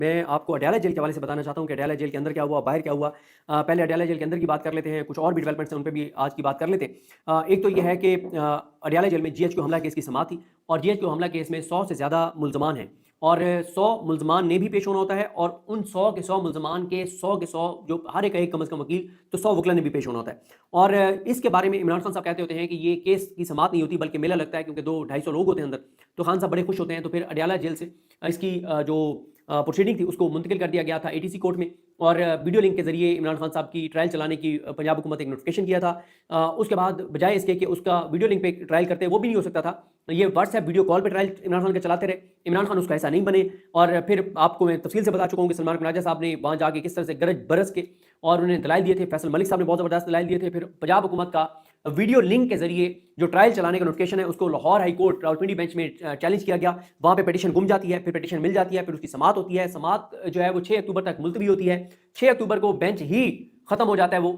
میں آپ کو اڈیالہ جیل کے حوالے سے بتانا چاہتا ہوں کہ اڈیالہ جیل کے اندر کیا ہوا، باہر کیا ہوا۔ پہلے اڈیالہ جیل کے اندر کی بات کر لیتے ہیں، کچھ اور بھی ڈیولپمنٹس ہیں ان پہ بھی آج کی بات کر لیتے ہیں۔ ایک تو یہ ہے کہ اڈیالہ جیل میں جی ایچ کیو حملہ کیس کی سماعت تھی، اور جی ایچ کیو حملہ کیس میں 100 سے زیادہ ملزمان ہیں، اور 100 ملزمان نے بھی پیش ہونا ہوتا ہے، اور ان 100 کے 100 ملزمان کے 100 کے 100 جو ہر ایک کم از کم وکیل، تو 100 وکلا نے بھی پیش ہونا ہوتا ہے۔ اور اس کے بارے میں عمران خان صاحب کہتے ہوتے ہیں کہ یہ کیس کی سماعت نہیں ہوتی بلکہ میلہ لگتا ہے، کیونکہ 200-250 لوگ ہوتے ہیں اندر، تو خان صاحب بڑے خوش ہوتے ہیں۔ تو پھر اڈیالہ جیل سے اس کی جو پروسیڈنگ تھی اس کو منتقل کر دیا گیا تھا ATC کورٹ میں، اور ویڈیو لنک کے ذریعے عمران خان صاحب کی ٹرائل چلانے کی پنجاب حکومت ایک نوٹیفکیشن کیا تھا۔ اس کے بعد بجائے اس کے کہ اس کا ویڈیو لنک پہ ٹرائل کرتے، وہ بھی نہیں ہو سکتا تھا، یہ واٹس ایپ ویڈیو کال پہ ٹرائل عمران خان کا چلاتے رہے۔ عمران خان اس کا ایسا نہیں بنے، اور پھر آپ کو میں تفصیل سے بتا چکا ہوں کہ سلمان قناجہ صاحب نے وہاں جا کے کس طرح سے گرج برس کے اور انہیں دلائل دیے تھے، فیصل ملک صاحب نے بہت زبردست دلائل دیے تھے۔ پھر پنجاب حکومت کا ویڈیو لنک کے ذریعے جو ٹرائل چلانے کا نوٹیفکیشن ہے اس کو Lahore high court Rawalpindi bench میں چیلنج کیا گیا، وہاں پہ پٹیشن گم جاتی ہے، پھر پٹیشن مل جاتی ہے، پھر اس کی سماعت ہوتی ہے، سماعت جو ہے وہ 6 اکتوبر تک ملتوی ہوتی ہے، 6 اکتوبر کو بینچ ہی ختم ہو جاتا ہے وہ،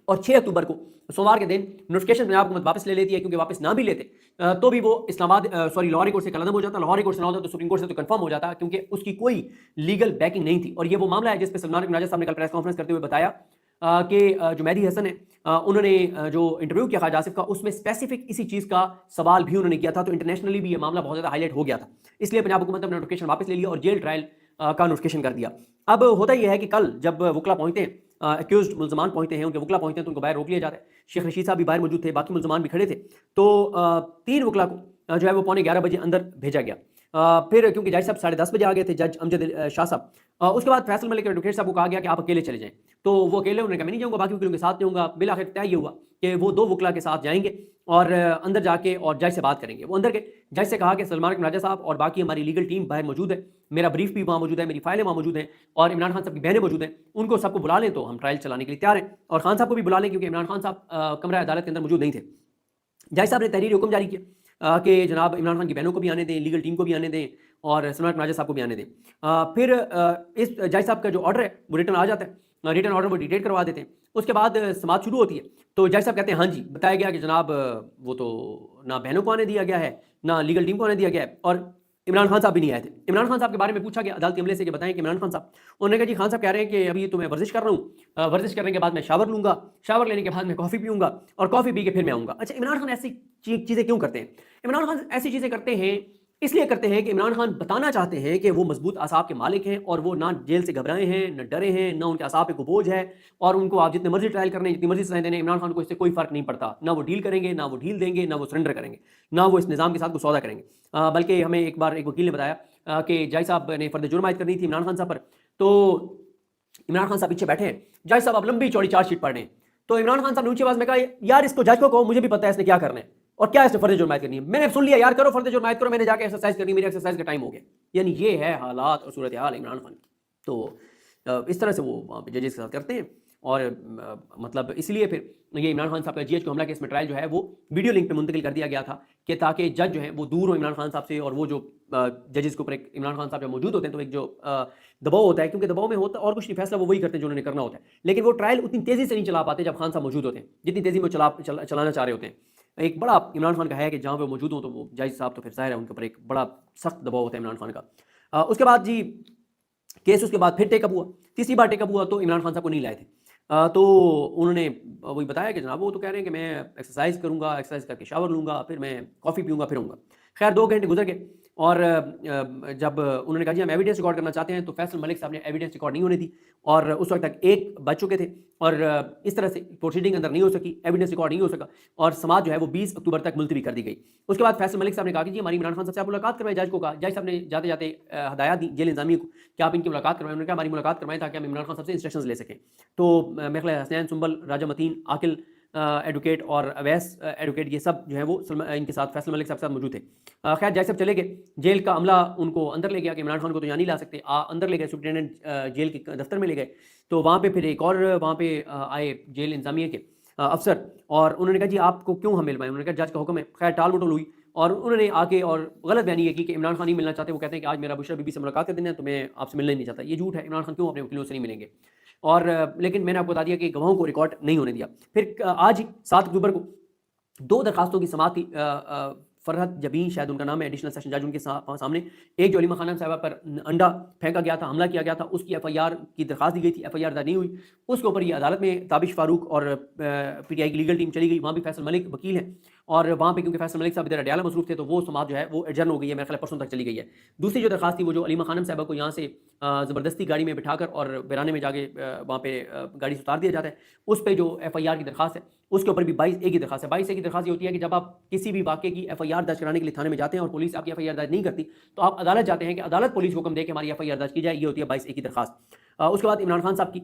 اور 6 اکتوبر کو سوموار کے دن نوٹیفکیشن پنجاب حکومت واپس لے لیتی ہے، کیونکہ واپس نہ بھی لیتے تو بھی وہ اسلام آباد لاہور ہائی کورٹ سے قلم ہو جاتا، لاہور ہائی کورٹ سے نہ ہوتا تو سپریم کورٹ سے تو کنفرم ہو جاتا، کیونکہ اس کی کوئی لیگل بیکنگ نہیں تھی۔ اور یہ وہ معاملہ ہے جس پہ سلمان قناجہ صاحب نے کل پریس کانفرنس کرتے ہوئے بتایا کہ جو مہدی حسن ہے انہوں نے جو انٹرویو کیا خواجہ آصف کا، اس میں اسپیسیفک اسی چیز کا سوال بھی انہوں نے کیا تھا، تو انٹرنیشنلی بھی یہ معاملہ بہت زیادہ ہائی لائٹ ہو گیا تھا، اس لیے پنجاب حکومت نے نوٹیفکیشن واپس لے لیا اور جیل ٹرائل کا نوٹیفکیشن کر دیا۔ اب ہوتا یہ ہے کہ کل جب وکلا پہنچتے ہیں، ایکیوزڈ ملزمان پہنچتے ہیں، ان کے وکلا پہنچتے ہیں تو ان کو باہر روک لیا جاتا ہے۔ شیخ رشید صاحب بھی باہر موجود تھے، باقی ملزمان بھی کھڑے تھے، تو 3 وکلا کو جو ہے وہ 11:15 بجے اندر بھیجا گیا۔ پھر کیونکہ جج صاحب 10:30 بجے آ گئے تھے، جج امجد شاہ صاحب، اس کے بعد فیصل ملک ایڈوکیٹ صاحب کو کہا گیا کہ آپ اکیلے چلے جائیں، تو وہ اکیلے، انہوں نے کہا میں نہیں جاؤں گا، باقی وکیلوں کے ساتھ جاؤں گا۔ بالآخر طے یہ ہوا کہ وہ 2 وکلا کے ساتھ جائیں گے اور اندر جا کے اور جج سے بات کریں گے۔ وہ اندر کے جج سے کہا کہ سلمان قناجہ صاحب اور باقی ہماری لیگل ٹیم باہر موجود ہے، میرا بریف بھی وہاں موجود ہے، میری فائلیں وہاں موجود ہیں، اور عمران خان صاحب کی بہنیں موجود ہیں، ان کو سب کو بلا لیں تو ہم ٹرائل چلانے کے لیے تیار ہیں، اور خان صاحب کو بھی بلا لیں کیونکہ عمران خان صاحب کمرہ عدالت کے اندر موجود نہیں تھے۔ جج صاحب نے تحریری حکم جاری کیا کہ جناب عمران خان کی بہنوں کو بھی آنے دیں، لیگل ٹیم کو بھی آنے دیں، اور سلمان قناجہ صاحب کو بھی آنے دیں۔ پھر اس جج صاحب کا جو آرڈر ہے وہ ریٹرن آ جاتا ہے، ریٹرن آرڈر وہ ڈیٹیٹ کروا دیتے ہیں۔ اس کے بعد سماعت شروع ہوتی ہے، تو جج صاحب کہتے ہیں ہاں جی، بتایا گیا کہ جناب وہ تو نہ بہنوں کو آنے دیا گیا ہے، نہ لیگل ٹیم کو آنے دیا گیا ہے، اور عمران خان صاحب بھی نہیں آئے تھے۔ عمران خان صاحب کے بارے میں پوچھا گیا عدالتی عملے سے کہ بتائیں کہ عمران خان صاحب، انہوں نے کہا جی خان صاحب کہہ رہے ہیں کہ ابھی تو میں ورزش کر رہا ہوں، ورزش کرنے کے بعد میں شاور لوں گا، شاور لینے کے بعد میں کافی پیوں گا، اور کافی پی کے پھر میں آؤں گا۔ اچھا، عمران خان ایسی چیزیں کیوں کرتے ہیں؟ عمران خان ایسی چیزیں کرتے ہیں اس لیے کرتے ہیں کہ عمران خان بتانا چاہتے ہیں کہ وہ مضبوط اعصاب کے مالک ہیں، اور وہ نہ جیل سے گھبرائے ہیں، نہ ڈرے ہیں، نہ ان کے اعصاب پہ کوئی بوجھ ہے، اور ان کو آپ جتنے مرضی ٹرائل کرنے، جتنی مرضی سزائیں دینے، عمران خان کو اس سے کوئی فرق نہیں پڑتا، نہ وہ ڈیل کریں گے، نہ وہ ڈیل دیں گے، نہ وہ سرنڈر کریں گے، نہ وہ اس نظام کے ساتھ کوئی سودا کریں گے۔ بلکہ ہمیں ایک بار ایک وکیل نے بتایا کہ جج صاحب نے فرد جرم عائد کرنی تھی عمران خان صاحب پر، تو عمران خان صاحب پیچھے بیٹھے ہیں، جج صاحب اب لمبی چوڑی چارج شیٹ پڑھ رہے ہیں، تو عمران خان صاحب نے اونچی آواز میں کہا یار اس کو جج کو کہو، مجھے بھی پتہ ہے اس نے کیا کرنا ہے اور کیا اس نے فرد جرم عائد کرنی ہے، میں نے سن لیا یار، کرو فرد جرم عائد کرو، میں نے جا کے ایکسرسائز کرنی، میری ایکسرسائز کا ٹائم ہو گیا۔ یعنی یہ ہے حالات اور صورتحال عمران خان کی۔ تو اس طرح سے وہ ججز کے ساتھ کرتے ہیں، اور مطلب اس لیے پھر یہ عمران خان صاحب کا جی ایچ کو حملہ کیس میں ٹرائل جو ہے وہ ویڈیو لنک پہ منتقل کر دیا گیا تھا، کہ تاکہ جج جو ہیں وہ دور ہو عمران خان صاحب سے، اور وہ جو ججز کے اوپر ایک عمران خان صاحب جب موجود ہوتے ہیں تو ایک جو دباؤ ہوتا ہے، کیونکہ دباؤ میں ہوتا اور کچھ نہیں، فیصلہ وہ وہی کرتے ہیں جو انہوں نے کرنا ہوتا ہے، لیکن وہ ٹرائل اتنی تیزی سے نہیں چلا پاتے جب خان صاحب موجود ہوتے ہیں، جتنی تیزی میں چلانا چاہ رہے ہوتے ہیں۔ ایک بڑا عمران خان کا ہے کہ جہاں پہ موجود ہوں تو وہ جج صاحب تو پھر ظاہر ہے ان کے اوپر ایک بڑا سخت دباؤ ہوتا ہے عمران خان کا۔ اس کے بعد جی کیس اس کے بعد پھر ٹیک اپ ہوا، تیسری بار ٹیک اپ ہوا تو عمران خان صاحب کو نہیں لائے تھے، تو انہوں نے وہی بتایا کہ جناب وہ تو کہہ رہے ہیں کہ میں ایکسرسائز کروں گا، ایکسرسائز کر کے شاور لوں گا، پھر میں کافی پیوں گا، پھر ہوں گا۔ خیر 2 گھنٹے گزر گئے، اور جب انہوں نے کہا جی ہم ایویڈنس ریکارڈ کرنا چاہتے ہیں، تو فیصل ملک صاحب نے ایویڈنس ریکارڈ نہیں ہونے دی، اور اس وقت تک 1 بج چکے تھے، اور اس طرح سے پروسیڈنگ اندر نہیں ہو سکی، ایویڈنس ریکارڈ نہیں ہو سکا، اور سماعت جو ہے وہ 20 اکتوبر تک ملتوی کر دی گئی۔ اس کے بعد فیصل ملک صاحب نے کہا کہ جی ہماری عمران خان صاحب سے آپ ملاقات کروائیں، جج کو کہا، جج صاحب نے جاتے جاتے ہدایات دی جیل انتظامیہ کو کہ آپ ان کی ملاقات کروائیں، انہوں نے کہا ہماری ملاقات کروائیں تاکہ ہم عمران خان صاحب سے انسٹرکشنز لے سکیں۔ تو میرے خیال حسنین سنبل، راجہ متین، عاقل ایڈوکیٹ اور اویس ایڈوکیٹ، یہ سب جو ہیں وہ ان کے ساتھ فیصل ملک صاحب کے ساتھ موجود تھے۔ خیر جج صاحب چلے گئے، جیل کا عملہ ان کو اندر لے گیا کہ عمران خان کو تو یہاں نہیں لا سکتے، اندر لے گئے، سپرنٹینڈنٹ جیل کے دفتر میں لے گئے، تو وہاں پہ پھر ایک اور وہاں پہ آئے جیل انتظامیہ کے افسر، اور انہوں نے کہا جی آپ کو کیوں ہم ملوائیں، انہوں نے کہا جج کا حکم ہے۔ خیر ٹال مٹول ہوئی، اور انہوں نے آ کے اور غلط بیانی یہ کی کہ عمران خان نہیں ملنا چاہتے، وہ کہتے ہیں کہ آج میرا بشرا بی بی سے ملاقات کا دن ہے تو میں آپ سے ملنا ہی نہیں چاہتا۔ یہ جھوٹ ہے، عمران خان کیوں اپنے وکیلوں سے نہیں ملیں گے؟ اور لیکن میں نے آپ کو بتا دیا کہ گواہوں کو ریکارڈ نہیں ہونے دیا۔ پھر آج 7 اکتوبر کو 2 درخواستوں کی سماعت تھی فرحت جبین شاید ان کا نام ہے، ایڈیشنل سیشن جج ان کے سامنے ایک جو علیمہ خانم صاحبہ پر انڈا پھینکا گیا تھا، حملہ کیا گیا تھا، اس کی ایف آئی آر کی درخواست دی گئی تھی، ایف آئی آر درج نہیں ہوئی، اس کے اوپر یہ عدالت میں تابش فاروق اور پی ٹی آئی کی لیگل ٹیم چلی گئی، وہاں بھی فیصل ملک وکیل ہیں، اور وہاں پہ کیونکہ فیصل ملک صاحب ادھر اڈیالہ مصروف تھے تو وہ سماعت جو ہے وہ ایڈجرن ہو گئی ہے، میرے خیال پرسوں تک چلی گئی ہے۔ دوسری جو درخواست تھی وہ جو علیمہ خانم صاحبہ کو یہاں سے زبردستی گاڑی میں بٹھا کر اور بیرانے میں جا کے وہاں پہ گاڑی سے اتار دیا جاتا ہے، اس پہ جو ایف آئی آر کی درخواست ہے اس کے اوپر بھی 22A کی درخواست ہے۔ 22A کی درخواست یہ ہوتی ہے کہ جب آپ کسی بھی واقعے کی ایف آئی آر درج کرانے کے لیے تھانے میں جاتے ہیں اور پولیس آپ کی ایف آئی آر درج نہیں کرتی تو آپ عدالت جاتے ہیں کہ عدالت پولیس کو حکم دے کہ ہماری ایف آئی آر درج کی جائے، یہ ہوتی ہے 22A کی درخواست۔ اس کے بعد عمران خان صاحب کی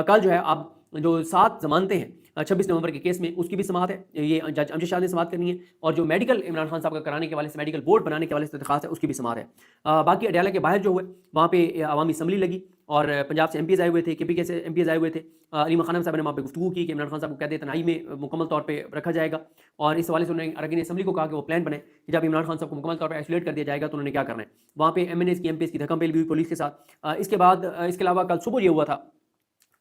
کل جو ہے آپ جو 7 ضمانتیں ہیں 26 نومبر کے کیس میں اس کی بھی سماعت ہے، یہ جج امجد شاہ نے سماعت کرنی ہے، اور جو میڈیکل عمران خان صاحب کا کرانے کے حوالے سے میڈیکل بورڈ بنانے کے حوالے سے درخواست ہے اس کی بھی سماعت ہے۔ باقی اڈیالہ کے باہر جو ہوئے وہاں پہ عوامی اسمبلی لگی اور پنجاب سے ایم پیز آئے ہوئے تھے، کے پی کے سے ایم پیز آئے ہوئے تھے، علیمہ خانم صاحب نے وہاں پہ گفتگو کی کہ عمران خان صاحب کو قید تنہائی میں مکمل طور پہ رکھا جائے گا، اور اس حوالے سے انہوں نے اراکین اسمبلی کو کہا کہ وہ پلان بنے کہ جب عمران خان صاحب کو مکمل طور پہ آئسولیٹ کر دیا جائے گا تو انہوں نے کیا کرنا ہے۔ وہاں پہ ایم این ایز کی ایم پی ایس کی دھکم پیل بھی ہوئی پولیس کے ساتھ۔ اس کے بعد اس کے علاوہ کل صبح یہ ہوا تھا،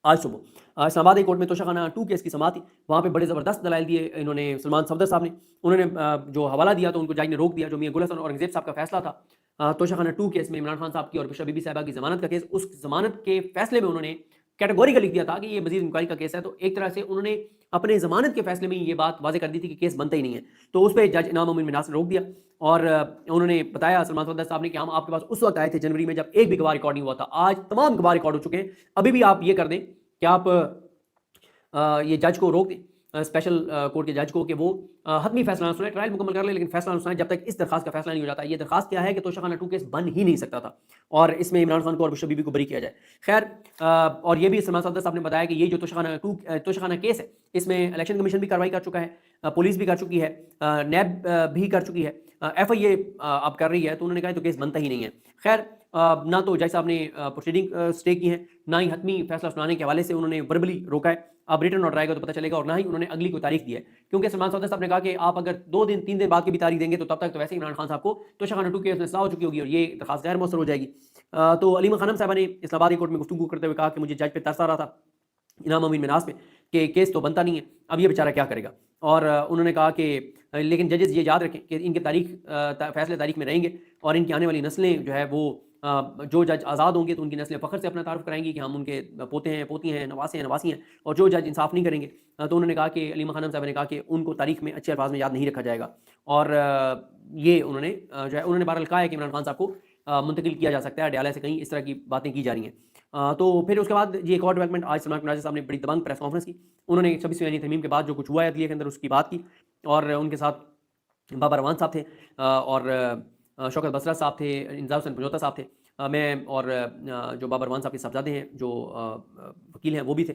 آج صبح اسلام آباد کورٹ میں توشہ خانہ 2 کیس کی سماعت تھی، وہاں پہ بڑے زبردست دلائل دیے انہوں نے سلمان صفدر صاحب نے، انہوں نے جو حوالہ دیا تو ان کو جج نے روک دیا، جو میاں گل حسن اورنگزیب صاحب کا فیصلہ تھا توشہ خانہ 2 کیس میں عمران خان صاحب کی اور بشرا بی بی صاحبہ کی ضمانت کا کیس، اس ضمانت کے فیصلے میں انہوں نے کیٹیگوریکل لکھ دیا تھا کہ یہ مزید انکوائری کا کیس ہے، تو ایک طرح سے انہوں نے اپنے ضمانت کے فیصلے میں یہ بات واضح کر دی تھی کہ کیس بنتا ہی نہیں ہے، تو اس پہ جج انعام امین مناصر نے روک دیا، اور انہوں نے بتایا سلمان صفدر صاحب نے کہ ہم آپ کے پاس اس وقت آئے تھے جنوری میں جب ایک بھی گواہ ریکارڈ نہیں ہوا تھا، آج تمام گواہ ریکارڈ ہو چکے ہیں، ابھی بھی آپ یہ کر دیں کہ آپ یہ جج کو روک دیں اسپیشل کورٹ کے جج کو کہ وہ حتمی فیصلہ نہ سنائے، ٹرائل مکمل کر لے لیکن فیصلہ نہ سنائے جب تک اس درخواست کا فیصلہ نہیں ہو جاتا۔ یہ درخواست کیا ہے کہ توشہ خانہ 2 کیس بن ہی نہیں سکتا تھا اور اس میں عمران خان کو اور بشرا بی بی کو بری کیا جائے۔ خیر اور یہ بھی سلمان صفدر صاحب نے بتایا کہ یہ جو توشہ خانہ کیس ہے اس میں الیکشن کمیشن بھی کارروائی کر چکا ہے، پولیس بھی کر چکی ہے، نیب بھی کر چکی ہے، ایف آئی اے اب کر رہی ہے، تو انہوں نے کہا تو کیس بنتا ہی نہیں ہے۔ خیر نہ تو جج صاحب نے پروسیڈنگ اسٹے کی ہیں، نہ ہی حتمی فیصلہ سنانے کے حوالے سے انہوں نے وربلی روکا ہے، اب ریٹن آرڈر آئے گا تو پتہ چلے گا، اور نہ ہی انہوں نے اگلی کوئی تاریخ دی ہے، کیونکہ سلمان صفدر صاحب نے کہا کہ آپ اگر 2 دن 3 دن بعد کی بھی تاریخ دیں گے تو تب تک تو ویسے ہی عمران خان صاحب کو توشہ خانہ 2 کیس میں سزا ہو چکی ہوگی اور یہ درخواست غیر مؤثر ہو جائے گی۔ تو علیمہ خانم صاحبہ نے اسلام آباد کورٹ میں گفتگو کرتے ہوئے کہا کہ مجھے جج پہ ترس آ رہا تھا انعام امین مناص میں کہ کیس تو بنتا نہیں ہے، اب یہ بیچارہ کیا کرے گا، اور انہوں نے کہا کہ لیکن ججز یہ یاد رکھیں کہ ان کے فیصلے تاریخ میں رہیں گے، اور ان کی آنے والی نسلیں جو ہے وہ جو جج آزاد ہوں گے تو ان کی نسلیں فخر سے اپنا تعارف کرائیں گی کہ ہم ان کے پوتے ہیں، پوتی ہیں، نواسے ہیں، نواسی ہیں، اور جو جج انصاف نہیں کریں گے تو انہوں نے کہا کہ علیمہ خانم صاحب نے کہا کہ ان کو تاریخ میں اچھے الفاظ میں یاد نہیں رکھا جائے گا، اور یہ انہوں نے جو ہے انہوں نے بہرحال کہا ہے کہ عمران خان صاحب کو منتقل کیا جا سکتا ہے اڈیالہ سے، کہیں اس طرح کی باتیں کی جا رہی ہیں۔ تو پھر اس کے بعد یہ ایک اور ڈیولپمنٹ آج سلمان مناظر صاحب نے بڑی دبنگ پریس کانفرنس کی، انہوں نے 26ویں یعنی ترمیم کے بعد جو کچھ ہوا ہے عدلیہ کے اندر اس کی بات کی، اور ان کے ساتھ بابا روان صاحب تھے اور شوکت بصرہ صاحب تھے، انضاء حسین پنجوتا صاحب تھے، میں اور جو بابا روان صاحب کے صاحبزادے ہیں جو وکیل ہیں وہ بھی تھے،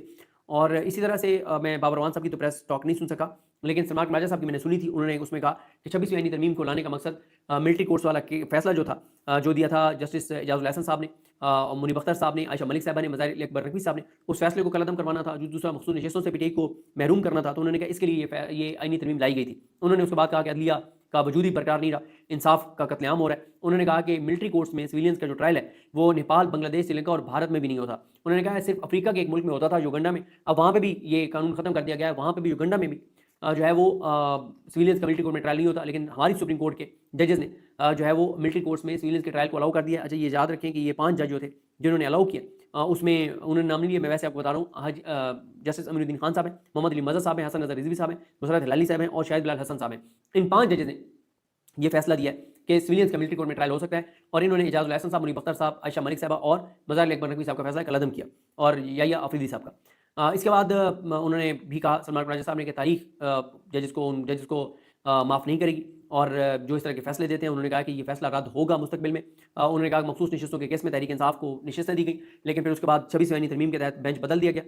اور اسی طرح سے میں بابا روان صاحب کی تو پریس ٹاک نہیں سن سکا، لیکن سلمان مناظر صاحب کی میں نے سنی تھی، انہوں نے اس میں کہا کہ 26ویں یعنی ترمیم کو لانے کا مقصد ملٹری کورٹس والا فیصلہ جو تھا جو دیا تھا جسٹس اعجاز الحسن صاحب نے، منیب اختر صاحب نے، عائشہ ملک صاحبہ نے، مظاہر علی اکبر نقوی صاحب نے، اس فیصلے کو کالعدم کروانا تھا، جو دوسرا مخصوص نشستوں سے پی ٹی آئی کو محروم کرنا تھا، تو انہوں نے کہا اس کے لیے یہ آئینی ترمیم لائی گئی تھی۔ انہوں نے اس کے بعد کہا کہ عدلیہ کا وجود ہی برقرار نہیں رہا، انصاف کا قتل عام ہو رہا ہے۔ انہوں نے کہا کہ ملٹری کورٹس میں سویلینز کا جو ٹرائل ہے وہ نیپال، بنگلہ دیش، سری لنکا اور بھارت میں بھی نہیں ہوتا۔ انہوں نے کہا ہے صرف افریقہ کے ایک ملک میں ہوتا تھا یوگنڈا میں، اب وہاں پہ بھی یہ قانون ختم کر دیا گیا ہے، وہاں پہ بھی یوگنڈا میں بھی جو ہے وہ سویلینز کا ملٹری کورٹ میں ٹرائل نہیں ہوتا، لیکن ہماری سپریم کورٹ کے ججز نے جو ہے وہ ملٹری کورٹس میں سویلینز کے ٹرائل کو الاؤ کر دیا ہے۔ اچھا یہ یاد رکھیں کہ یہ 5 جج جو تھے جنہوں نے الاؤ کیا اس میں انہوں نے نام نہیں لیا، میں ویسے آپ کو بتا رہا ہوں، جسٹس امیر الدین خان صاحب ہیں، محمد علی مظہر صاحب ہیں، حسن نظر رضوی صاحب ہیں، مسرت ہلالی صاحب ہیں اور شاہد بلال حسن صاحب ہیں۔ ان 5 ججز نے یہ فیصلہ دیا ہے کہ سویلینز کا ملٹری کورٹ میں ٹرائل ہو سکتا ہے، اور انہوں نے اعجاز الحسن صاحب، منیب اختر صاحب، عائشہ ملک صاحبہ اور مظاہر علی اکبر نقوی صاحب کا فیصلہ کالعدم کیا، اور یحییٰ آفریدی صاحب کا۔ اس کے بعد انہوں نے بھی کہا سلمان مناظر صاحب نے کہ تاریخ ججز کو معاف نہیں کرے گی، اور جو اس طرح کے فیصلے دیتے ہیں انہوں نے کہا کہ یہ فیصلہ رد ہوگا مستقبل میں۔ انہوں نے کہا کہ مخصوص نشستوں کے کیس میں تحریک انصاف کو نشستیں دی گئی، لیکن پھر اس کے بعد 26ویں یعنی ترمیم کے تحت بینچ بدل دیا گیا۔